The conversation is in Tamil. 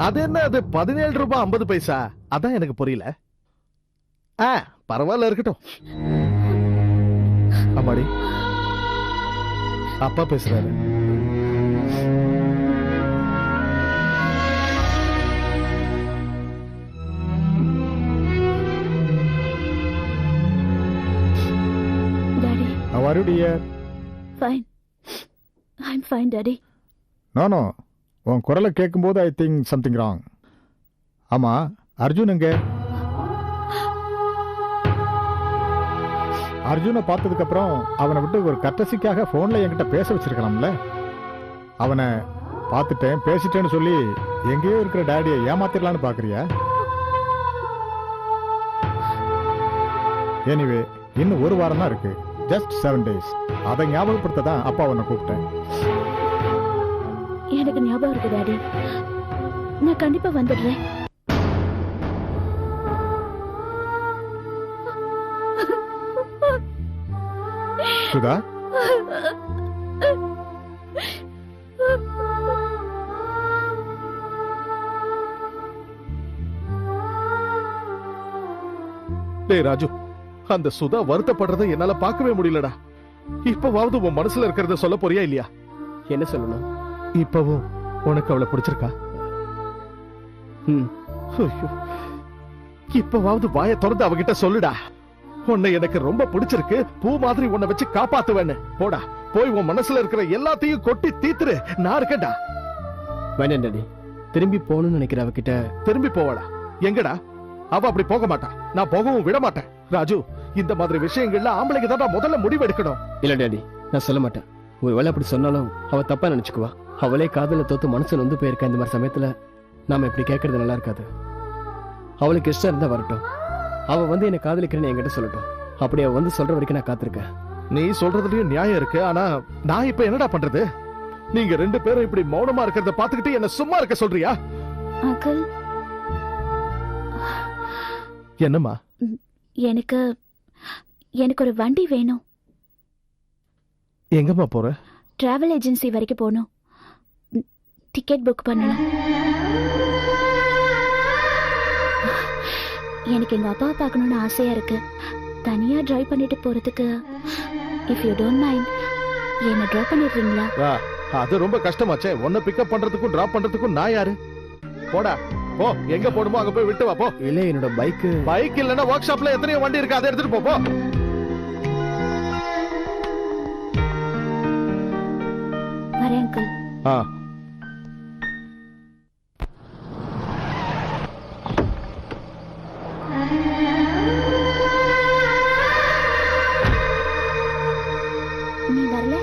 அது என்ன, அது 17 ரூபாய் 50 பைசா? அதான் எனக்கு புரியல. பரவாயில்ல, இருக்கட்டும். அம்மாடி, அப்பா பேசுறாரு. Daddy. How are you, dear? Fine. I'm fine, Daddy. No. உன் குரலை கேட்கும்போது ஐ திங்க் சம்திங் ராங். ஆமா, அர்ஜுன் எங்க? அர்ஜுனை பார்த்ததுக்கு அப்புறம் அவனை விட்டு ஒரு கட்டசிக்காக போன்ல என்கிட்ட பேச வச்சிருக்கலாம்ல. அவனை பார்த்துட்டேன் பேசிட்டேன்னு சொல்லி எங்கேயோ இருக்கிற டேடியை ஏமாத்திரலான்னு பாக்குறியா? எனிவே, இன்னும் ஒரு வாரம் தான் இருக்கு. Just 7 days. அதை ஞாபகப்படுத்த தான் அப்பா அவனை கூப்பிட்டேன். எனக்கு ஞாபகம் இருக்கு டாடி. நான் கண்டிப்பா வந்துடுறேன். சுதா, டேய் ராஜு, அந்த சுதா வருத்தப்படுறதை என்னால பார்க்கவே முடியலடா. இப்பவாவது உன் மனசுல இருக்கிறத சொல்ல போறியா இல்லையா? என்ன சொல்லணும்? இப்பவும் உனக்கு அவளை பிடிச்சிருக்கா? இப்பவாவது வாயை திறந்து அவகிட்ட சொல்லுடா. உன்னை எனக்கு ரொம்ப பிடிச்சிருக்கு, பூ மாதிரி உன்னை வச்சு காப்பாத்துவேன்னு. போடா, போய் உன் மனசுல இருக்கிற எல்லாத்தையும் கொட்டி தீத்துரு. நான் இருக்கேன்டா. வேண்டாம் டாடி, திரும்பி போகணும்னு நினைக்கிற அவகிட்ட. திரும்பி போவாடா? எங்கடா? அவ அப்படி போக மாட்டா, நான் போகவும் விட மாட்டேன். ராஜு, இந்த மாதிரி விஷயங்கள்ல ஆம்பளைக்கு தான் முதல்ல முடிவு எடுக்கணும். இல்ல டாடி, நான் சொல்ல மாட்டேன். ஒருவேளை அப்படி சொன்னாலும் அவ தப்பா நினைச்சுக்குவா. அவளே காதல தோத்து மனசு நொந்து போயிருக்க. இந்த மாதிரி சமயத்துல நாம இப்படி கேட்கறது நல்லா இருக்காது. அவளுக்கு இஷ்டம் இருந்தா வரட்டும். அவ வந்து என்ன காதலிக்கிறேன்னு என்கிட்ட சொல்லட்டும். அப்படி அவ வந்து சொல்ற வரைக்கும் நான் காத்திருக்கேன். நீ சொல்றதுலயும் நியாயம் இருக்கு. ஆனா நான் இப்ப என்னடா பண்றது? நீங்க 2 பேரும் இப்படி மௌனமா இருக்கிறத பாத்துக்கிட்டு என்ன சும்மா இருக்க சொல்றியா? அங்கிள், என்னம்மா? எனக்கு ஒரு வண்டி வேணும். எங்கம்மா போற? டிராவல் ஏஜென்சி வரைக்கும் போகணும். டிக்கெட் புக் பண்ணணும். எனக்கு எங்க அப்பாவை பார்க்கணும்னு ஆசையா இருக்கு. தனியா டிரைவ் பண்ணிட்டு போறதுக்கு இஃப் யூ டோன்ட் மைண்ட் என்ன டிராப் பண்ணிடுறீங்களா? அது ரொம்ப கஷ்டமாச்சே. உன்னை பிக்கப் பண்றதுக்கும் டிராப் பண்றதுக்கும் நான் யாரு? போடா, போ. எங்க போடுமோ அங்க போய் விட்டு வா, போ. இல்ல, என்னோட பைக் இல்லன்னா ஒர்க் ஷாப்ல எத்தனையோ வண்டி இருக்கு, அதை எடுத்துட்டு போ. வரேன் அங்கிள். நீ வரல?